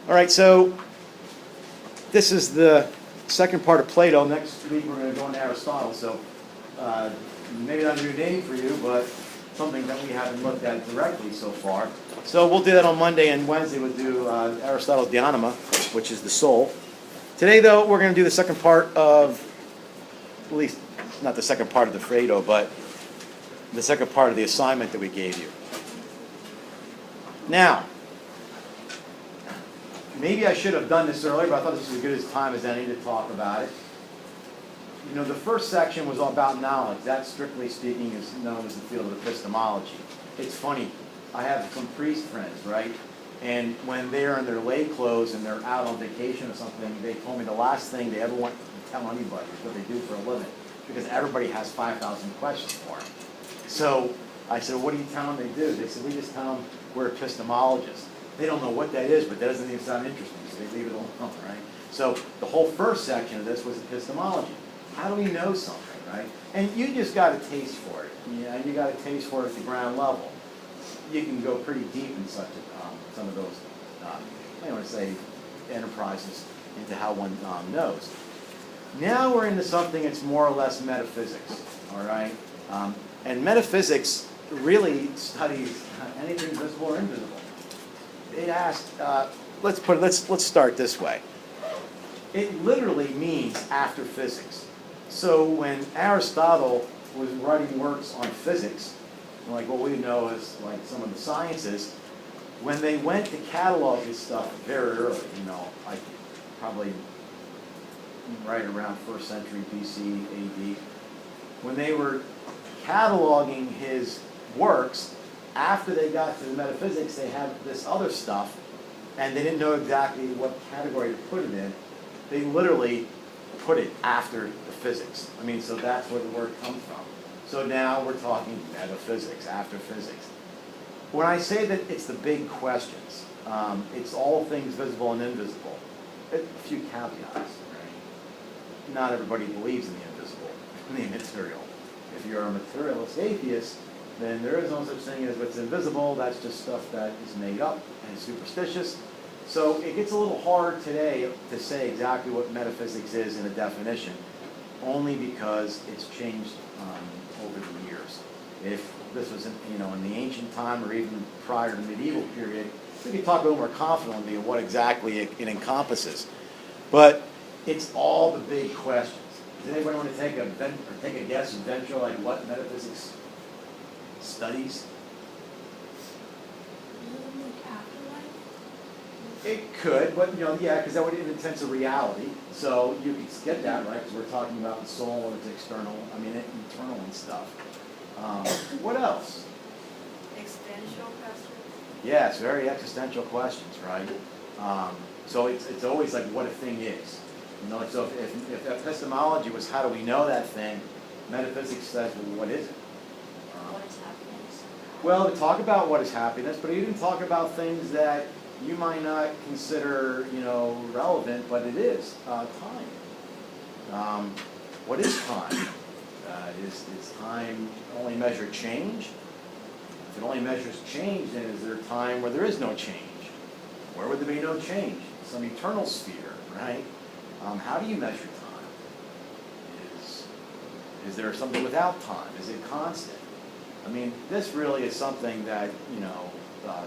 All right, so this is the second part of Plato. Next week we're going to go into Aristotle. So maybe not a new name for you, but something that we haven't looked at directly so far. So we'll do that on Monday, and Wednesday we'll do Aristotle's De Anima, which is the soul. Today, though, we're going to do the second part of, at least not the second part of the Phaedo, but the second part of the assignment that we gave you. Now, maybe I should have done this earlier, but I thought this was as good a time as any to talk about it. You know, the first section was all about knowledge. That, strictly speaking, is known as the field of epistemology. It's funny. I have some priest friends, right? And when they're in their lay clothes and they're out on vacation or something, they told me the last thing they ever want to tell anybody is what they do for a living, because everybody has 5,000 questions for them. So I said, what do you tell them they do? They said, we just tell them we're epistemologists. They don't know what that is, but that doesn't even sound interesting, so they leave it alone, right? So the whole first section of this was epistemology. How do we know something, right? And you just got a taste for it. You got a taste for it at the ground level. You can go pretty deep in such some of those, I want to say, enterprises into how one knows. Now we're into something that's more or less metaphysics, all right? And metaphysics really studies anything visible or invisible. It asked, let's start this way. It literally means after physics. So when Aristotle was writing works on physics, like what we know as like some of the sciences, when they went to catalog his stuff very early, like probably right around 1st century BC, AD, when they were cataloging his works, after they got to the metaphysics, they had this other stuff, and they didn't know exactly what category to put it in. They literally put it after the physics. I mean, so that's where the word comes from. So now we're talking metaphysics, after physics. When I say that it's the big questions, it's all things visible and invisible. A few caveats, right? Not everybody believes in the invisible, in the immaterial. If you're a materialist atheist, then there is no such thing as what's invisible. That's just stuff that is made up and superstitious. So it gets a little hard today to say exactly what metaphysics is in a definition, only because it's changed over the years. If this was in the ancient time or even prior to the medieval period, we could talk a little more confidently of what exactly it encompasses. But it's all the big questions. Does anybody want to take a guess and venture like what metaphysics studies? It could, but yeah, because that would be an intense of reality. So you could get that right, because we're talking about the soul and it's external. I mean, internal and stuff. What else? Existential questions. Yes, very existential questions, right? So it's always like what a thing is. So if epistemology was how do we know that thing, metaphysics says, well, what is it? What is happiness? Well, to talk about what is happiness, but you didn't talk about things that you might not consider, relevant, but it is time. What is time? Is time only measure change? If it only measures change, then is there a time where there is no change? Where would there be no change? Some eternal sphere, right? How do you measure time? Is there something without time? Is it constant? I mean, this really is something that,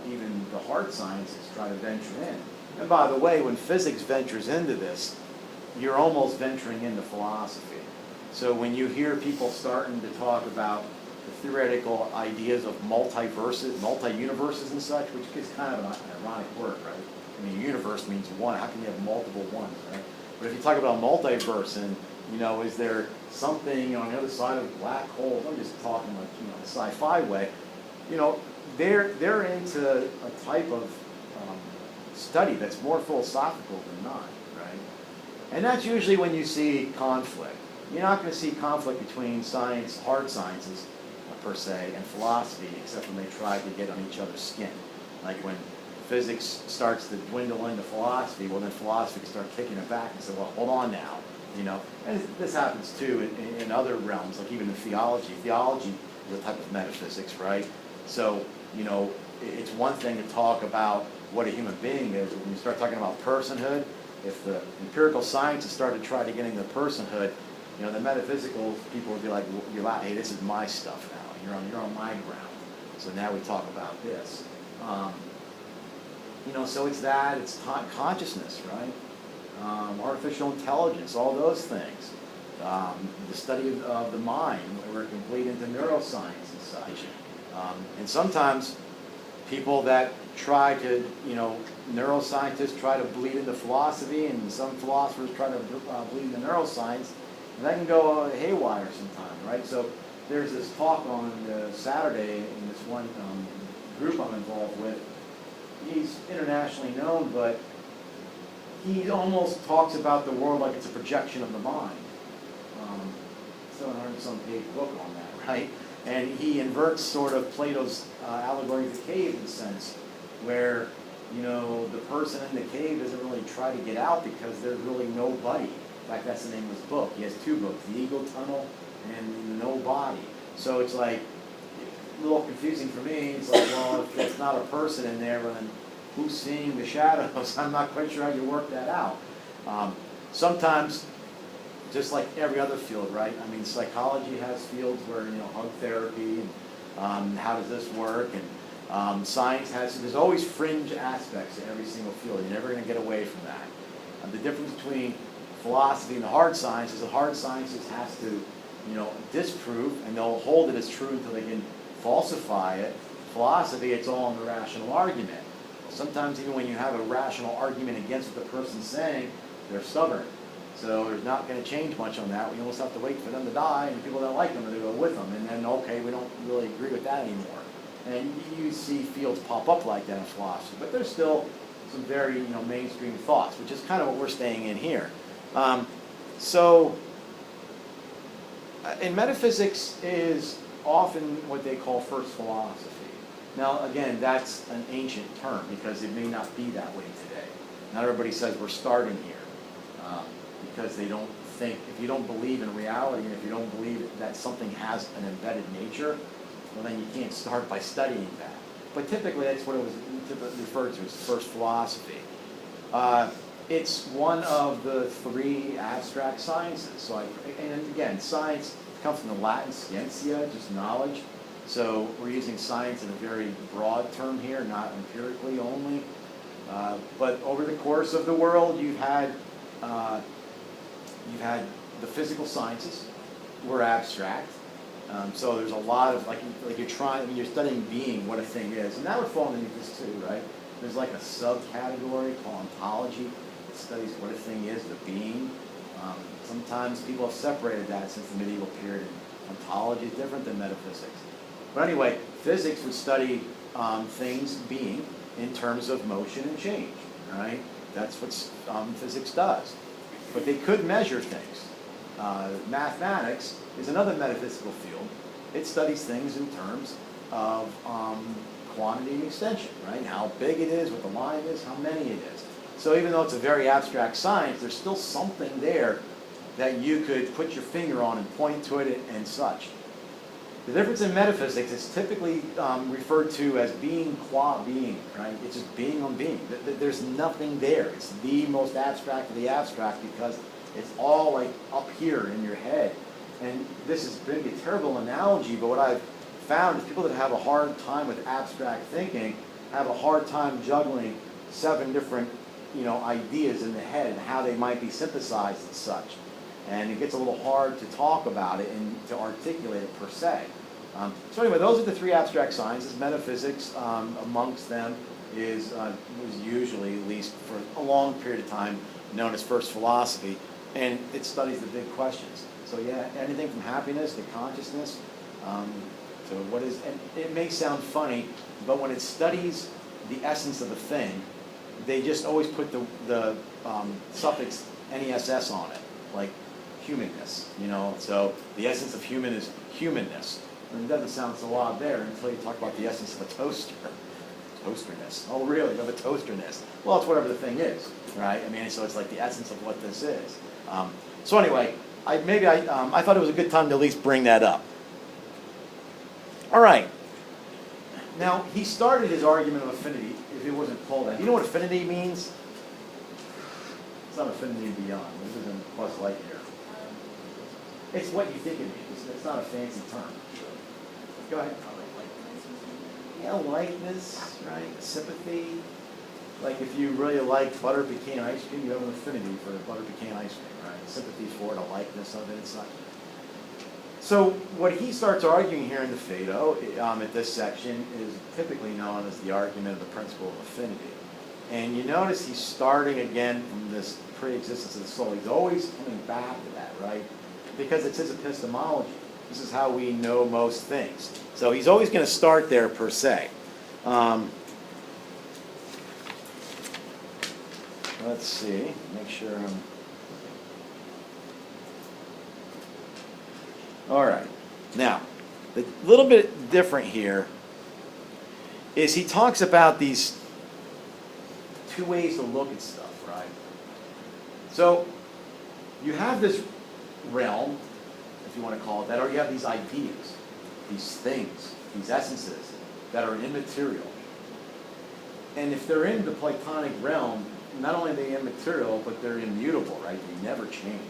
even the hard sciences try to venture in. And by the way, when physics ventures into this, you're almost venturing into philosophy. So when you hear people starting to talk about the theoretical ideas of multi-universes and such, which is kind of an ironic word, right? I mean, universe means one. How can you have multiple ones, right? But if you talk about multiverse and, is there something on the other side of black holes? I'm just talking like, the sci-fi way. They're into a type of study that's more philosophical than not, right? And that's usually when you see conflict. You're not going to see conflict between science, hard sciences, per se, and philosophy, except when they try to get on each other's skin. Like when physics starts to dwindle into philosophy, well then philosophy can start kicking it back and say, well, hold on now. And this happens too in other realms, like even in theology. Theology is a type of metaphysics, right? So, it's one thing to talk about what a human being is. When you start talking about personhood, if the empirical scientists started to try to get into personhood, the metaphysical people would be like, hey, this is my stuff now. You're on my ground. So now we talk about this. So it's that, it's consciousness, right? Artificial intelligence, all those things. The study of the mind, we're complete into neuroscience and such. And sometimes people that try to, neuroscientists try to bleed into philosophy, and some philosophers try to bleed into neuroscience, and that can go haywire sometimes, right? So there's this talk on Saturday in this one group I'm involved with. He's internationally known, but he almost talks about the world like it's a projection of the mind. 700-some-page book on that, right? And he inverts sort of Plato's allegory of the cave in a sense, where, the person in the cave doesn't really try to get out because there's really nobody. In fact, that's the name of his book. He has two books, The Ego Tunnel and No Body. So it's like a little confusing for me. It's like, well, if there's not a person in there, then who's seeing the shadows? I'm not quite sure how you work that out. Sometimes, just like every other field, right? I mean, psychology has fields where, hug therapy, and how does this work? And science has, there's always fringe aspects to every single field. You're never going to get away from that. The difference between philosophy and the hard sciences, the hard sciences has to, disprove, and they'll hold it as true until they can falsify it. Philosophy, it's all in the rational argument. Sometimes even when you have a rational argument against what the person's saying, they're stubborn. So they're not going to change much on that. We almost have to wait for them to die, and the people that like them, they go with them. And then, okay, we don't really agree with that anymore. And you see fields pop up like that in philosophy. But there's still some very mainstream thoughts, which is kind of what we're staying in here. In metaphysics is often what they call first philosophy. Now, again, that's an ancient term because it may not be that way today. Not everybody says we're starting here because they don't think, if you don't believe in reality and if you don't believe that something has an embedded nature, well, then you can't start by studying that. But typically, that's what it was referred to as first philosophy. It's one of the three abstract sciences. And again, science comes from the Latin scientia, just knowledge. So we're using science in a very broad term here, not empirically only. But over the course of the world, you've had the physical sciences were abstract. So there's a lot of, like you're trying, when you're studying being, what a thing is. And that would fall into this too, right? There's like a subcategory called ontology. It studies what a thing is, the being. Sometimes people have separated that since the medieval period. Ontology is different than metaphysics. But anyway, physics would study things being in terms of motion and change, right? That's what physics does. But they could measure things. Mathematics is another metaphysical field. It studies things in terms of quantity and extension, right? How big it is, what the line is, how many it is. So even though it's a very abstract science, there's still something there that you could put your finger on and point to it and such. The difference in metaphysics is typically referred to as being qua being, right? It's just being on being. There's nothing there. It's the most abstract of the abstract because it's all like up here in your head. And this is maybe a terrible analogy, but what I've found is people that have a hard time with abstract thinking have a hard time juggling 7 different, ideas in the head and how they might be synthesized and such. And it gets a little hard to talk about it and to articulate it per se. So anyway, those are the 3 abstract sciences. Metaphysics amongst them was usually, at least for a long period of time, known as first philosophy. And it studies the big questions. So yeah, anything from happiness to consciousness. So what is, and it may sound funny, but when it studies the essence of a thing, they just always put the suffix ness on it, like humanness, So the essence of human is humanness. And it doesn't sound so odd there until you talk about the essence of a toaster. Toasterness. Oh, really? You have a toasterness. Well, it's whatever the thing is, right? I mean, so it's like the essence of what this is. So anyway, I thought it was a good time to at least bring that up. All right. Now, he started his argument of affinity. if it wasn't called that. You know what affinity means? It's not affinity and beyond. This isn't plus light here. It's what you think it means. It's not a fancy term. Go ahead. Yeah, likeness, right? Sympathy. Like if you really like butter pecan ice cream, you have an affinity for butter pecan ice cream, right? Sympathy for it, a likeness of it and such. So what he starts arguing here in the Phaedo, at this section, is typically known as the argument of the principle of affinity. And you notice he's starting again from this pre-existence of the soul. He's always coming back to that, right? Because it's his epistemology. This is how we know most things. So he's always going to start there per se. Let's see, make sure I'm... All right. Now, a little bit different here is he talks about these two ways to look at stuff, right? So you have this realm, if you want to call it that, or you have these ideas, these things, these essences that are immaterial. And if they're in the Platonic realm, not only are they immaterial, but they're immutable, right? They never change.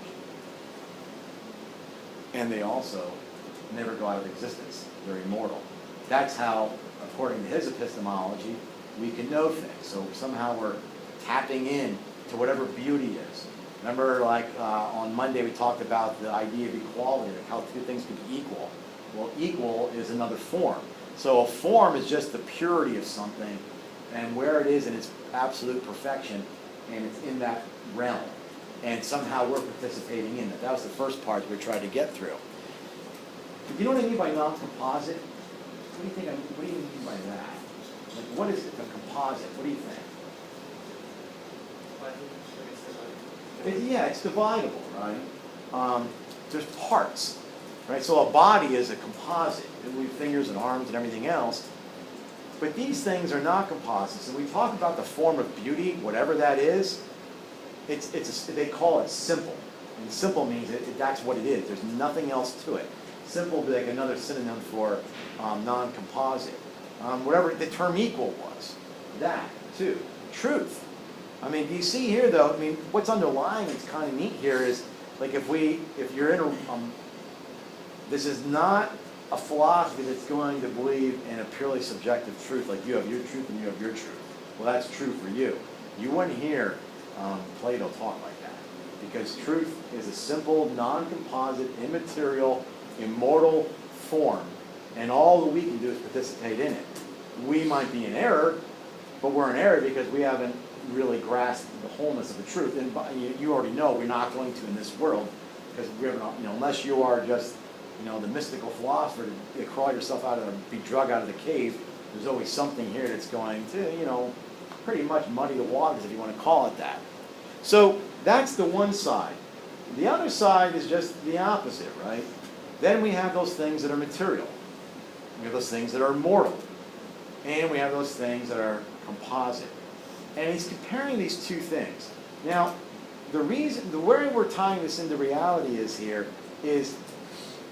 And they also never go out of existence. They're immortal. That's how, according to his epistemology, we can know things. So somehow we're tapping in to whatever beauty is. Remember, like on Monday we talked about the idea of equality, like how two things can be equal. Well, equal is another form. So a form is just the purity of something and where it is in its absolute perfection, and it's in that realm. And somehow we're participating in it. That was the first part we tried to get through. Do you know what I mean by non-composite? What do you think? What do you mean by that? Like, what is a composite? What do you think? Yeah, it's dividable, right? There's parts, right? So a body is a composite. We have fingers and arms and everything else. But these things are not composites. And we talk about the form of beauty, whatever that is. They call it simple. And simple means that's what it is. There's nothing else to it. Simple would be like another synonym for non-composite. Whatever the term equal was. That, too. Truth. I mean, do you see here, though, I mean, what's underlying that's kind of neat here is, like, if you're in a, this is not a philosophy that's going to believe in a purely subjective truth, like you have your truth and you have your truth. Well, that's true for you. You wouldn't hear Plato talk like that, because truth is a simple, non-composite, immaterial, immortal form, and all that we can do is participate in it. We might be in error, but we're in error because we haven't really grasped the wholeness of the truth. And you already know we're not going to in this world, because we haven't, unless you are just, the mystical philosopher to crawl yourself out of, be drug out of the cave. There's always something here that's going to, pretty much muddy the waters, if you want to call it that. So that's the one side. The other side is just the opposite, right? Then we have those things that are material. We have those things that are mortal. And we have those things that are composite. And he's comparing these two things. Now, the way we're tying this into reality is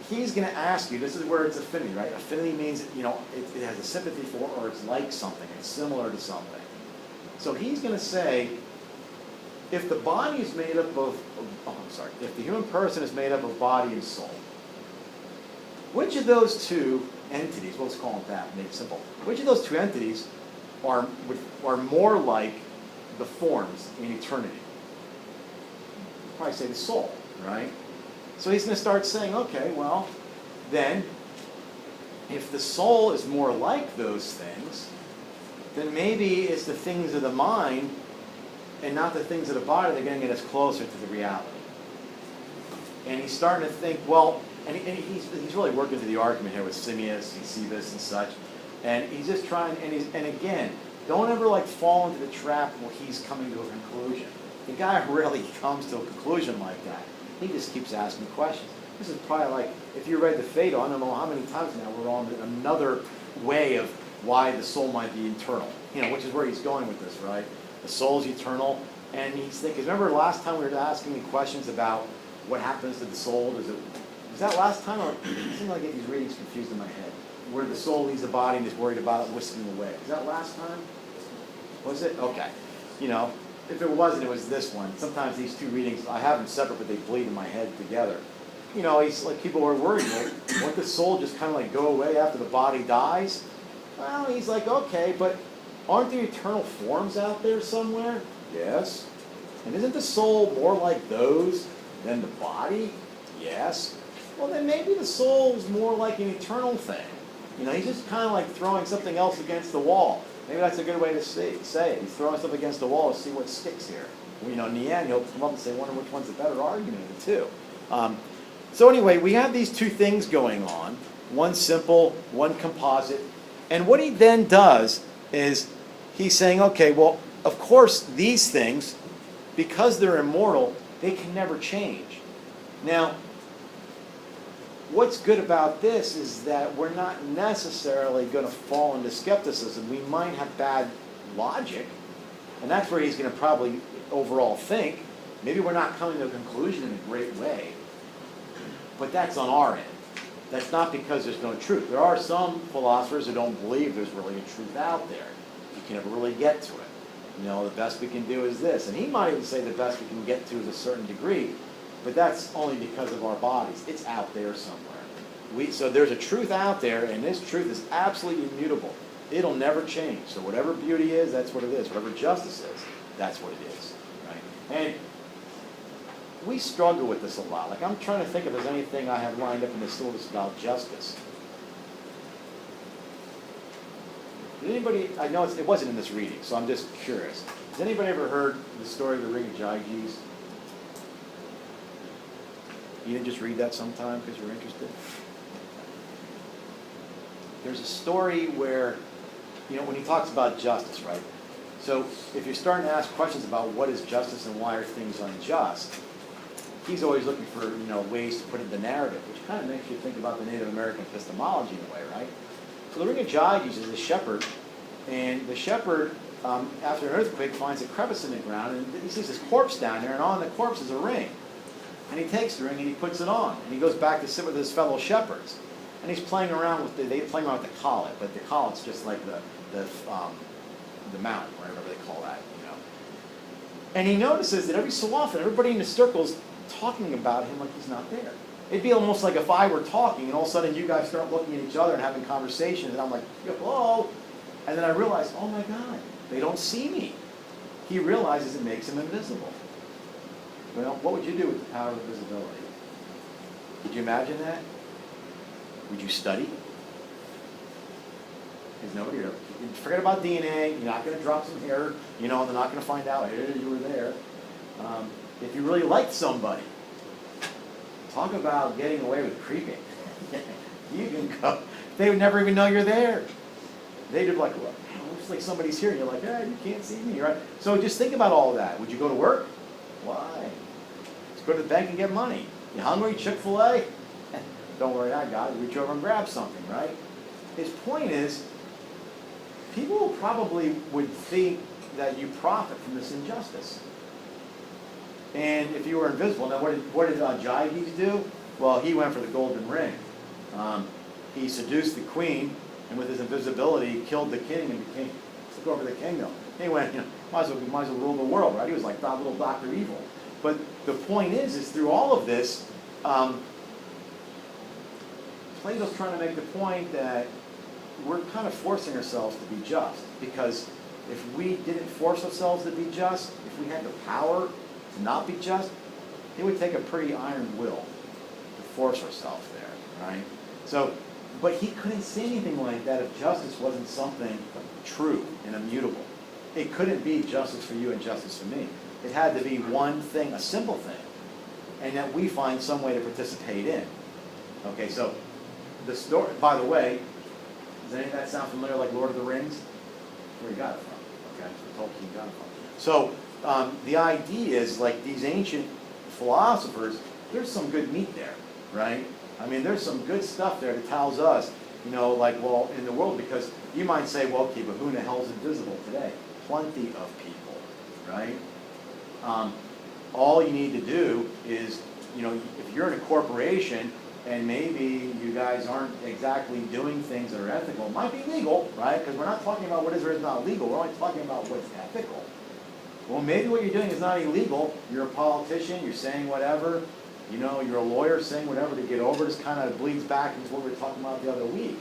he's going to ask you, this is where it's affinity, right? Affinity means, it has a sympathy for, or it's like something, it's similar to something. So he's going to say, if the body is made up of, if the human person is made up of body and soul, which of those two entities, let's call it that, make it simple, which of those two entities are more like the forms in eternity? You'd probably say the soul, right? So he's going to start saying, okay, well, then, if the soul is more like those things, then maybe it's the things of the mind and not the things of the body that are going to get us closer to the reality. And he's starting to think, well, and he's really working through the argument here with Simius and Cebus and such. And he's just trying, and again, don't ever fall into the trap where he's coming to a conclusion. The guy rarely comes to a conclusion like that. He just keeps asking questions. This is probably if you read the Phaedo, I don't know how many times now we're on another way of why the soul might be eternal. Which is where he's going with this, right? The soul's eternal, and he's thinking, remember last time we were asking me questions about what happens to the soul? Was that last time, or it seems like I get these readings confused in my head, where the soul leaves the body and is worried about it whisking away? Is that last time? Was it? Okay. You know, if it wasn't, it was this one. Sometimes these two readings, I have them separate, but they bleed in my head together. You know, he's like, people are worried, well, won't the soul just kind of like go away after the body dies? Well, he's like, okay, but aren't there eternal forms out there somewhere? Yes. And isn't the soul more like those than the body? Yes. Well, then maybe the soul's more like an eternal thing. You know, he's just kind of like throwing something else against the wall. Maybe that's a good way to say it. He's throwing stuff against the wall to see what sticks here. You know, in the end, he'll come up and say, wonder which one's the better argument of the two. So anyway, we have these two things going on. One simple, one composite. And what he then does is he's saying, okay, well, of course, these things, because they're immortal, they can never change. Now, what's good about this is that we're not necessarily going to fall into skepticism. We might have bad logic, and that's where he's going to probably overall think. Maybe we're not coming to a conclusion in a great way, but that's on our end. That's not because there's no truth. There are some philosophers who don't believe there's really a truth out there. You can never really get to it. You know, the best we can do is this. And he might even say the best we can get to is a certain degree, but that's only because of our bodies. It's out there somewhere. So there's a truth out there, and this truth is absolutely immutable. It'll never change. So whatever beauty is, that's what it is. Whatever justice is, that's what it is. Right? And we struggle with this a lot. Like, I'm trying to think if there's anything I have lined up in the syllabus about justice. Did anybody, I know it wasn't in this reading, so I'm just curious. Has anybody ever heard the story of the ring of Gyges? You didn't just read that sometime because you're interested? There's a story where, you know, when he talks about justice, right? So if you're starting to ask questions about what is justice and why are things unjust, he's always looking for, you know, ways to put it in the narrative, which kind of makes you think about the Native American epistemology in a way, right? So the ring of Gyges is a shepherd, and the shepherd, after an earthquake, finds a crevice in the ground, and he sees this corpse down there, and on the corpse is a ring. And he takes the ring and he puts it on, and he goes back to sit with his fellow shepherds. And he's playing around with they playing around with the collet, but the collet's just like the mount, or whatever they call that, you know. And he notices that every so often, everybody in the circle's talking about him like he's not there. It'd be almost like if I were talking, and all of a sudden you guys start looking at each other and having conversations, and I'm like, hello, and then I realize, oh my God, they don't see me. He realizes it makes him invisible. Well, what would you do with the power of invisibility? Could you imagine that? Would you study? Because nobody, forget about DNA, you're not going to drop some hair, you know, they're not going to find out, hey, you were there. If you really liked somebody, talk about getting away with creeping. You can go, they would never even know you're there. They'd be like, well, it looks like somebody's here, and you're like, you can't see me, right? So just think about all of that. Would you go to work? Why? Let's go to the bank and get money. You hungry, Chick-fil-A? Don't worry, I got it. Reach over and grab something, right? His point is, people probably would think that you profit from this injustice. And if you were invisible, now what did Gyges do? Well, he went for the golden ring. He seduced the queen, and with his invisibility, killed the king and took over the kingdom. He went, you know, might as well rule the world, right? He was like little Dr. Evil. But the point is through all of this, Plato's trying to make the point that we're kind of forcing ourselves to be just, because if we didn't force ourselves to be just, if we had the power to not be just, it would take a pretty iron will to force ourselves there, right? So, but he couldn't say anything like that if justice wasn't something true and immutable. It couldn't be justice for you and justice for me. It had to be one thing, a simple thing, and that we find some way to participate in. Okay, so the story, by the way, does any of that sound familiar, like Lord of the Rings? Where you got it from? Okay, so Tolkien got it from. So the idea is, like, these ancient philosophers, there's some good meat there, right? I mean, there's some good stuff there that tells us, you know, like, well, in the world, because you might say, well, okay, but who in the hell is invisible today? Plenty of people, right? All you need to do is, you know, if you're in a corporation and maybe you guys aren't exactly doing things that are ethical. It might be legal, right? Because we're not talking about what is or is not legal. We're only talking about what's ethical. Well, maybe what you're doing is not illegal. You're a politician. You're saying whatever. You know, you're a lawyer saying whatever to get over. This kind of bleeds back into what we were talking about the other week.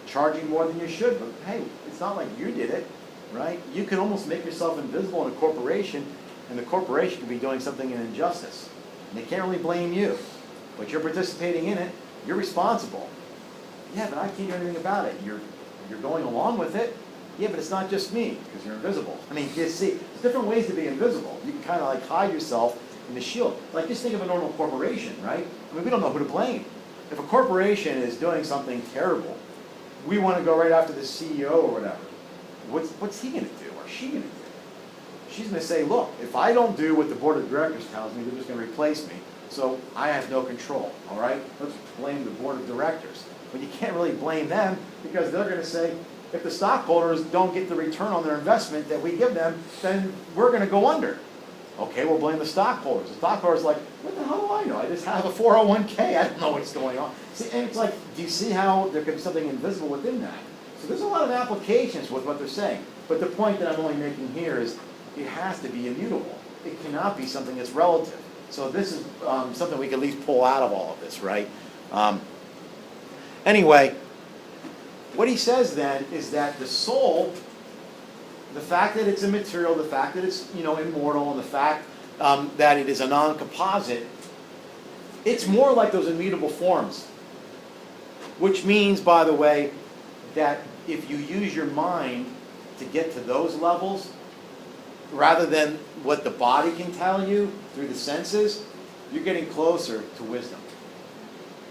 Charging more than you should, but hey, it's not like you did it, right? You can almost make yourself invisible in a corporation, and the corporation could be doing something in injustice. And they can't really blame you, but you're participating in it. You're responsible. Yeah, but I can't do anything about it. You're going along with it. Yeah, but it's not just me, because you're invisible. I mean, you see, there's different ways to be invisible. You can kind of like hide yourself in the shield. Like, just think of a normal corporation, right? I mean, we don't know who to blame. If a corporation is doing something terrible, we want to go right after the CEO or whatever. What's he going to do, or she going to do? She's going to say, look, if I don't do what the board of directors tells me, they're just going to replace me. So I have no control, all right? Let's blame the board of directors. But you can't really blame them, because they're going to say, if the stockholders don't get the return on their investment that we give them, then we're going to go under. Okay, we'll blame the stockholders. The stockholders are like, what the hell do I know? I just have a 401k. I don't know what's going on. See, and it's like, do you see how there could be something invisible within that? So there's a lot of applications with what they're saying. But the point that I'm only making here is it has to be immutable. It cannot be something that's relative. So this is something we can at least pull out of all of this, right? Anyway, what he says then is that the soul, the fact that it's immaterial, the fact that it's immortal, and the fact that it is a non-composite, it's more like those immutable forms. Which means, by the way, that if you use your mind to get to those levels, rather than what the body can tell you through the senses, you're getting closer to wisdom.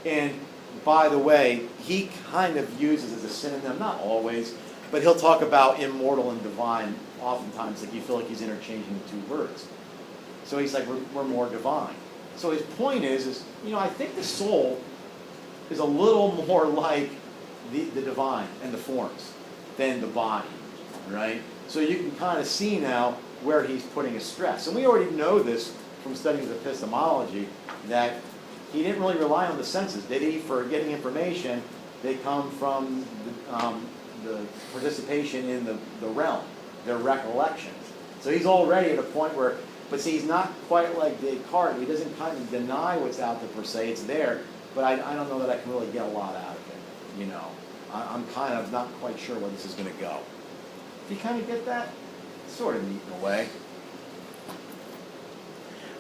And by the way, he kind of uses as a synonym, not always, but he'll talk about immortal and divine oftentimes, like you feel like he's interchanging the two words. So he's like, we're more divine. So his point is, I think the soul is a little more like the divine and the forms than the body, right? So you can kind of see now where he's putting his stress. And we already know this from studying epistemology, that he didn't really rely on the senses, did he, for getting information? They come from the participation in the realm, their recollections. So he's already at a point where, but see, he's not quite like Descartes. He doesn't kind of deny what's out there per se. It's there, but I don't know that I can really get a lot out of it. I'm kind of not quite sure where this is going to go. Do you kind of get that? It's sort of neat in a way.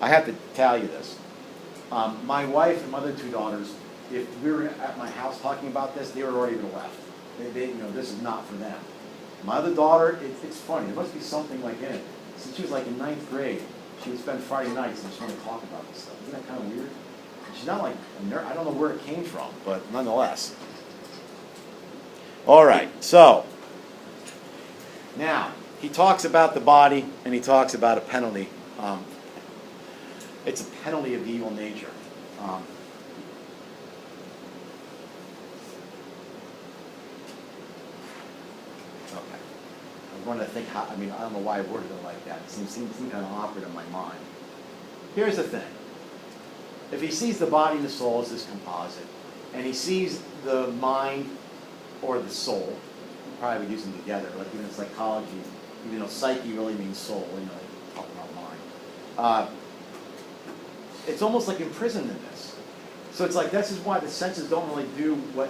I have to tell you this. My wife and my other two daughters, if we were at my house talking about this, they would already have left. This is not for them. My other daughter, it's funny. There must be something like in it. Since she was like in 9th grade, she would spend Friday nights and just want to talk about this stuff. Isn't that kind of weird? She's not like a nerd. I don't know where it came from, but nonetheless. All right, so now he talks about the body and he talks about a penalty. It's a penalty of the evil nature. Okay. I wanted to think how, I don't know why I worded it like that. It seems kind of awkward in my mind. Here's the thing. If he sees the body and the soul as this composite, and he sees the mind or the soul, probably would use them together, like even in psychology, even though psyche really means soul, talk about mind. It's almost like imprisoned in this. So it's like, this is why the senses don't really do what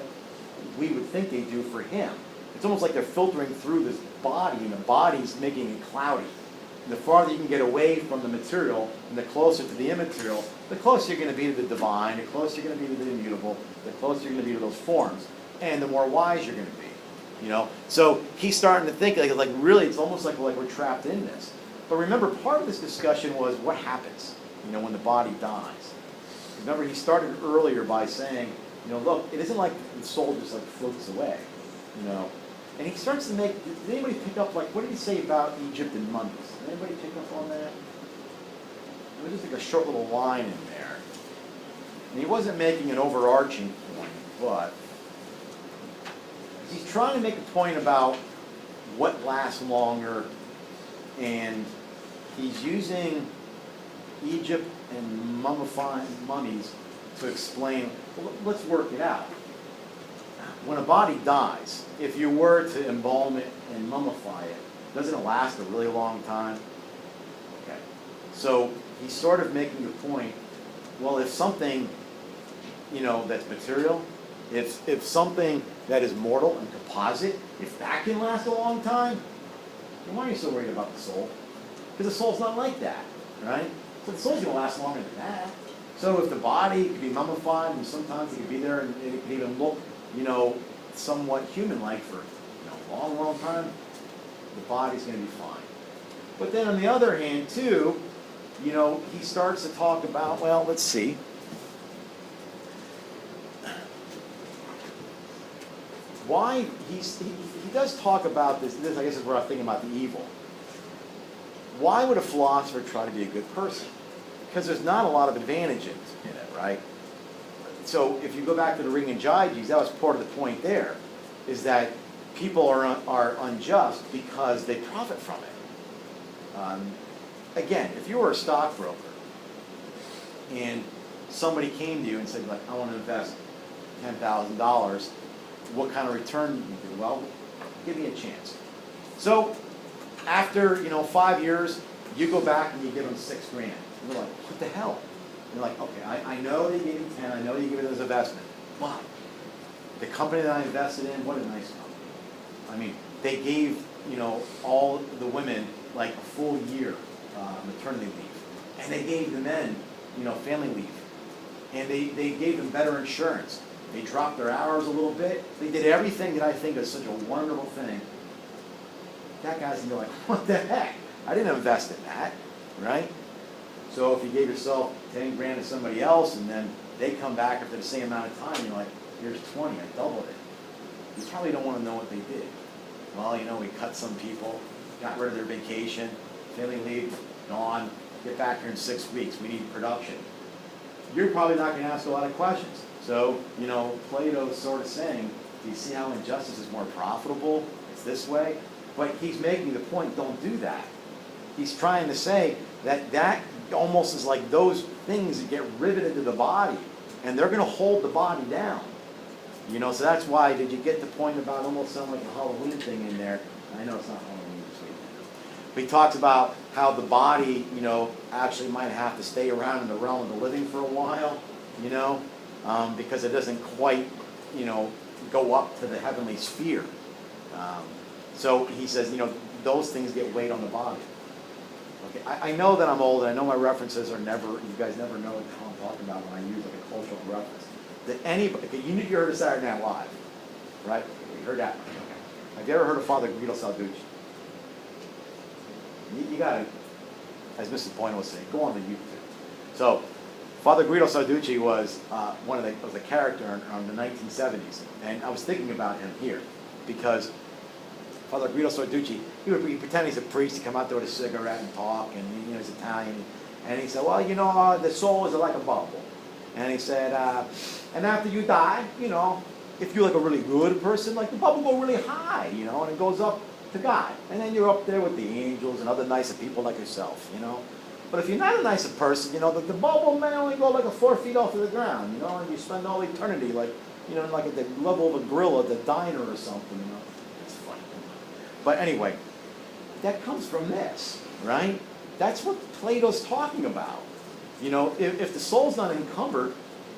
we would think they do for him. It's almost like they're filtering through this body, and the body's making it cloudy. And the farther you can get away from the material, and the closer to the immaterial, the closer you're going to be to the divine, the closer you're going to be to the immutable, the closer you're going to be to those forms, and the more wise you're going to be. So he's starting to think, like really, it's almost like we're trapped in this. But remember, part of this discussion was what happens when the body dies. Remember, he started earlier by saying, look, it isn't like the soul just floats away, And he starts to make, did anybody pick up, what did he say about Egypt and mummies? Did anybody pick up on that? There was just a short little line in there. And he wasn't making an overarching point, but he's trying to make a point about what lasts longer, and he's using Egypt and mummifying mummies to explain, well, let's work it out. When a body dies, if you were to embalm it and mummify it, doesn't it last a really long time? Okay. So he's sort of making the point, well, if something, that's material, if something that is mortal and composite, if that can last a long time, then why are you so worried about the soul? Because the soul's not like that, right? So the soul's going to last longer than that. So if the body could be mummified, and sometimes it could be there, and it could even look, somewhat human-like for a long, long time, the body's going to be fine. But then on the other hand, too, he starts to talk about, well, let's see. Why he does talk about this I guess is where I'm thinking about the evil. Why would a philosopher try to be a good person? Because there's not a lot of advantages in it, right? So if you go back to the Ring and Gyges, that was part of the point there, is that people are unjust because they profit from it. Again, if you were a stockbroker and somebody came to you and said, like, I want to invest $10,000, what kind of return do you do? Well, give me a chance. So after 5 years, you go back and you give them $6,000. And they're like, what the hell? And you're like, okay, I know they gave you 10, I know you give it as investment, but the company that I invested in, what a nice company. I mean, they gave all the women like a full year maternity leave, and they gave the men family leave, and they gave them better insurance. They dropped their hours a little bit. They did everything that I think is such a wonderful thing. That guy's gonna be like, what the heck? I didn't invest in that, right? So if you gave yourself 10 grand to somebody else and then they come back after the same amount of time, you're like, here's 20, I doubled it. You probably don't want to know what they did. Well, we cut some people, got rid of their vacation, family leave, gone, get back here in 6 weeks, we need production. You're probably not going to ask a lot of questions. So, Plato's sort of saying, do you see how injustice is more profitable? It's this way. But he's making the point, don't do that. He's trying to say that almost is like those things that get riveted to the body, and they're going to hold the body down. So that's why, did you get the point about almost sounding like a Halloween thing in there? I know it's not Halloween this week. But he talks about how the body, actually might have to stay around in the realm of the living for a while, because it doesn't quite, go up to the heavenly sphere. So he says, those things get weight on the body. Okay, I know that I'm old, and I know my references are never, you guys never know what I'm talking about when I use like a cultural reference. That anybody, okay, you heard of Saturday Night Live, right? You heard that? Okay. Have you ever heard of Father Guido Salducci? You gotta, as Mrs. Boyne was saying, go on to YouTube. So, Father Guido Salducci was was a character in the 1970s, and I was thinking about him here because Father Guido Salducci, he pretend he's a priest. He come out there with a cigarette and talk, and he's Italian, and he said, well, the soul is like a bubble, and he said, and after you die, if you're like a really good person, like the bubble go really high, and it goes up to God, and then you're up there with the angels and other nicer people like yourself, But if you're not a nicer person, the bubble may only go like 4 feet off of the ground, and you spend all eternity like at the level of a grill at the diner or something, It's funny. But anyway, that comes from this, right? That's what Plato's talking about. If the soul's not encumbered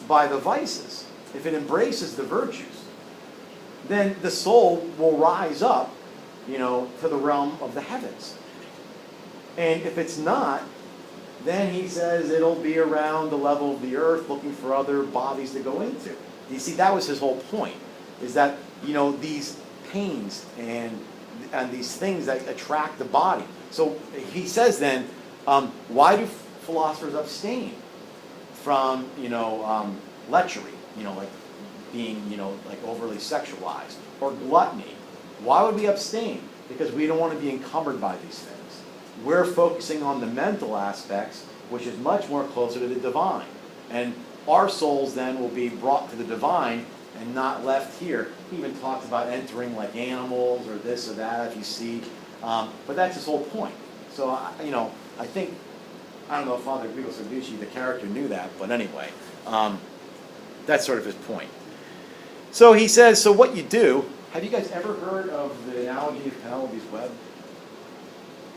by the vices, if it embraces the virtues, then the soul will rise up, to the realm of the heavens. And if it's not, then he says it'll be around the level of the earth looking for other bodies to go into. You see, that was his whole point, is that, these pains and these things that attract the body. So he says then, why do philosophers abstain from, lechery, like being, like overly sexualized, or gluttony? Why would we abstain? Because we don't want to be encumbered by these things. We're focusing on the mental aspects, which is much more closer to the divine. And our souls then will be brought to the divine and not left here. He even talks about entering like animals or this or that, if you see. But that's his whole point. So, I think, I don't know if Father Guido Salducci, the character, knew that, but anyway. That's sort of his point. So he says, so what you do, have you guys ever heard of the analogy of Penelope's web?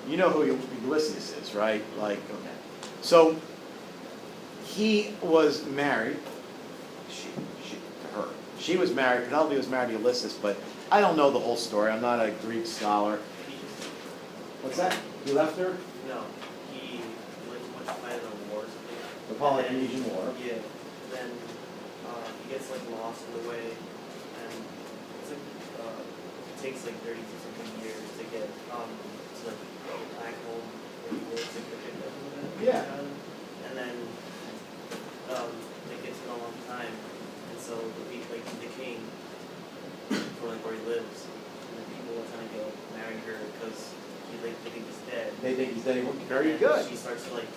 You know who Ulysses is, right? Like, okay. So he was married, to her. She was married, Penelope was married to Ulysses, but I don't know the whole story. I'm not a Greek scholar. What's that? He left her? No, he like went to fight in a war or something. The Peloponnesian War. Yeah. Then he gets like lost in the way, and it's like it takes like 30 to something years to get to like go back home where he lives like the kingdom. Yeah. And then it gets a long time, and so the king for like where he lives, and the people are trying to go marry her because they think he's dead. They think he's dead. Very And good. She starts to like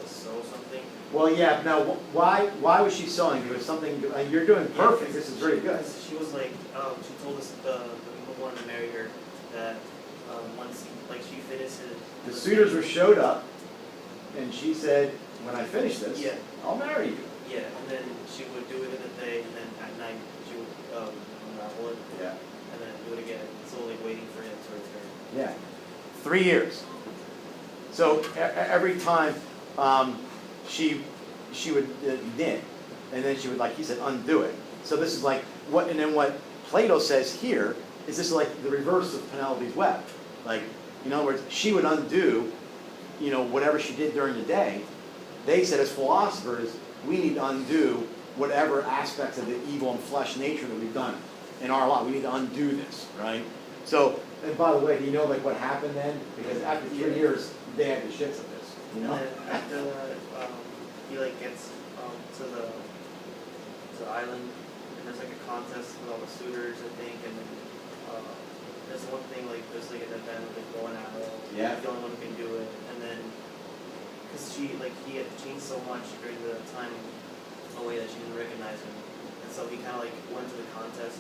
sew something. Well, yeah. Now, why was she sewing? It was something. You're doing perfect. This is very good. She was like, she told us the people who wanted to marry her that once she finishes. The suitors were showed up, and she said, "When I finish this, Yeah. I'll marry you." Yeah, and then she would do it in the day, and then at night she would unravel it, Yeah. and then do it again. So like waiting for him to return. Yeah. 3 years. So every time she would knit, and then she would, like he said, undo it. So this is like what, and then what Plato says here is this is like the reverse of Penelope's web. Like, in other words, she would undo, whatever she did during the day. They said as philosophers, we need to undo whatever aspects of the evil and flesh nature that we've done in our life. We need to undo this, right? So, and by the way, do you know like what happened then? Because after 3 years, they had the shits of this. And then after that, he like gets to the island, and there's like a contest with all the suitors, I think, and then there's one thing like there's like an event with like going out. Yeah. The only one who can do it, and then because he had changed so much during the time away that she didn't recognize him, and so he kind of like went to the contest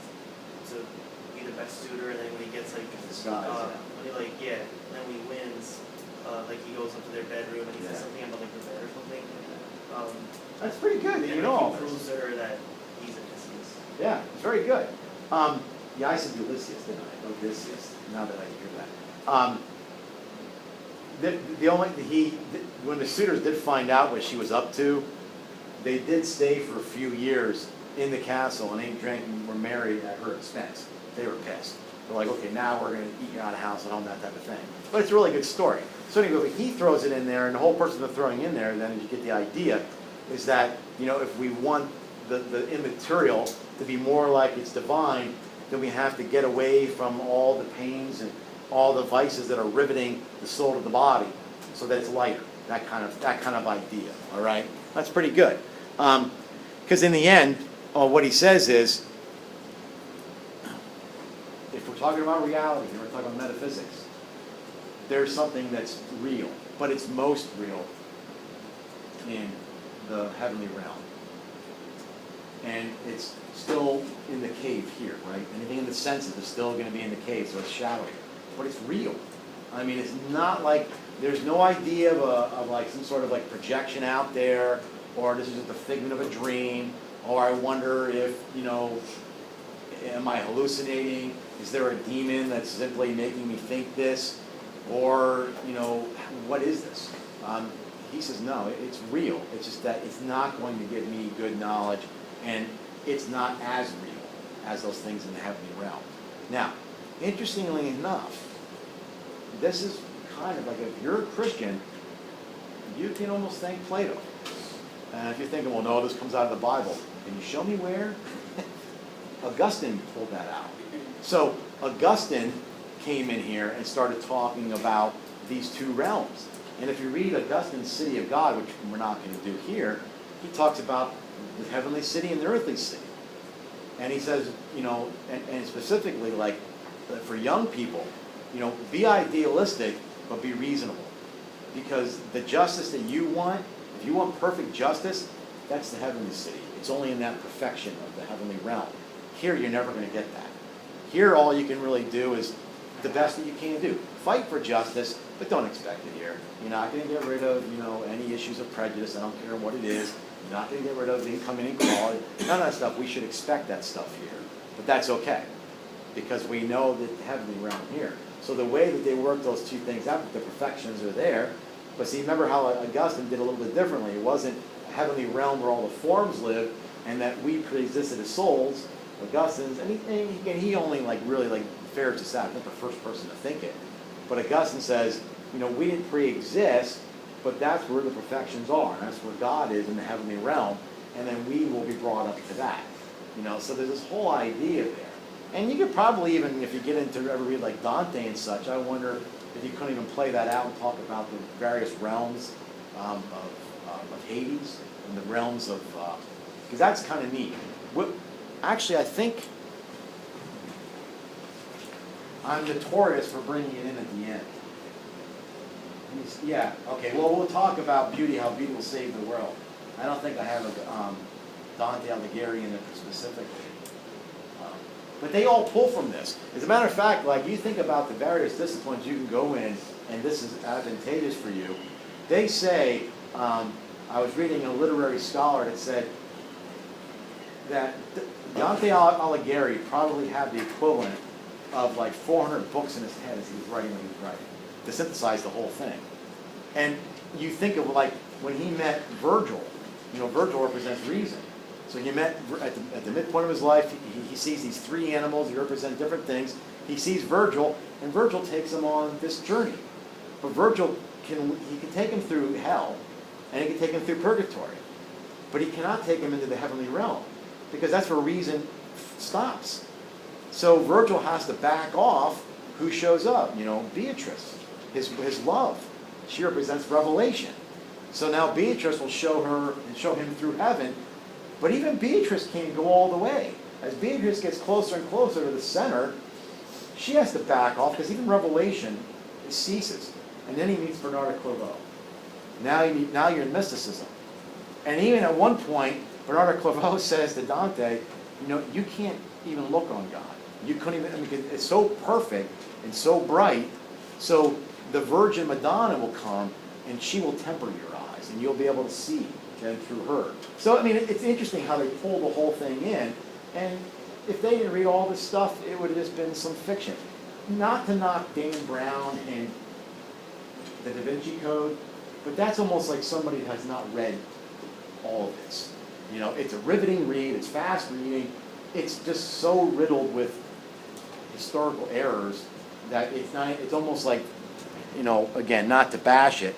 to be the best suitor, and then when he gets like Disguise, when he and then when he wins. He goes up to their bedroom and he says something about like the bed or something. That's pretty good. And You know all he this. proves to her that he's Odysseus. Yeah, it's very good. Yeah, I said Ulysses, didn't I? Odysseus. Now that I hear that. When the suitors did find out what she was up to, they did stay for a few years in the castle and ate, drank, and were married at her expense. They were pissed. They're like, okay, now we're going to eat you out of house and all that type of thing. But it's a really good story. So anyway, he throws it in there, and the whole person they're throwing in there, then you get the idea, is that, if we want the immaterial to be more like it's divine, then we have to get away from all the pains and all the vices that are riveting the soul to the body, so that it's lighter. That kind of idea. All right, that's pretty good. Because in the end, what he says is, if we're talking about reality, and we're talking about metaphysics, there's something that's real, but it's most real in the heavenly realm. And it's still in the cave here, right? Anything in the senses is still going to be in the cave, so it's shadowy. But it's real. I mean, it's not like, there's no idea of like some sort of like projection out there, or this is just a figment of a dream, or I wonder if, am I hallucinating? Is there a demon that's simply making me think this? Or, what is this? He says, no, it's real. It's just that it's not going to give me good knowledge, and it's not as real as those things in the heavenly realm. Now, interestingly enough, this is kind of like, if you're a Christian, you can almost thank Plato. And if you're thinking, well, no, this comes out of the Bible, can you show me where? Augustine pulled that out. So Augustine came in here and started talking about these two realms. And if you read Augustine's City of God, which we're not going to do here, he talks about the heavenly city and the earthly city. And he says, and specifically like for young people, be idealistic, but be reasonable. Because the justice that you want, if you want perfect justice, that's the heavenly city. It's only in that perfection of the heavenly realm. Here, you're never going to get that. Here, all you can really do is the best that you can do. Fight for justice, but don't expect it here. You're not going to get rid of, any issues of prejudice. I don't care what it is. You're not going to get rid of income inequality. None of that stuff. We should expect that stuff here. But that's okay, because we know that the heavenly realm here. So the way that they work those two things out, the perfections are there. But see, remember how Augustine did a little bit differently. It wasn't a heavenly realm where all the forms live and that we pre-existed as souls. Augustine's, and he only really ferrets this out. Not the first person to think it. But Augustine says, we didn't pre-exist, but that's where the perfections are. That's where God is in the heavenly realm. And then we will be brought up to that. So there's this whole idea there. And you could probably even, if you get into ever read like Dante and such, I wonder if you couldn't even play that out and talk about the various realms of Hades and the realms of, because that's kind of neat. Actually, I think I'm notorious for bringing it in at the end. Yeah, okay, well, we'll talk about beauty, how beauty will save the world. I don't think I have a Dante Alighieri in it specifically. But they all pull from this. As a matter of fact, you think about the various disciplines you can go in, and this is advantageous for you. They say, I was reading a literary scholar that said that Dante Alighieri probably had the equivalent of 400 books in his head as he was writing what he was writing, to synthesize the whole thing. And you think of when he met Virgil, Virgil represents reason. So he met at the midpoint of his life, he sees these three animals, they represent different things. He sees Virgil, and Virgil takes him on this journey. But Virgil can take him through hell, and he can take him through purgatory. But he cannot take him into the heavenly realm, because that's where reason stops. So Virgil has to back off. Who shows up? Beatrice, his love. She represents revelation. So now Beatrice will show him through heaven. But even Beatrice can't go all the way. As Beatrice gets closer and closer to the center, she has to back off, because even revelation ceases. And then he meets Bernard of Clairvaux. Now you're in mysticism. And even at one point, Bernard of Clairvaux says to Dante, you can't even look on God. You couldn't even, it's so perfect and so bright. So the Virgin Madonna will come, and she will temper your eyes, and you'll be able to see then through her. So, it's interesting how they pull the whole thing in. And if they didn't read all this stuff, it would have just been some fiction. Not to knock Dan Brown and the Da Vinci Code, but that's almost like somebody who has not read all of this. It's a riveting read, it's fast reading, it's just so riddled with historical errors that it's almost like, again, not to bash it,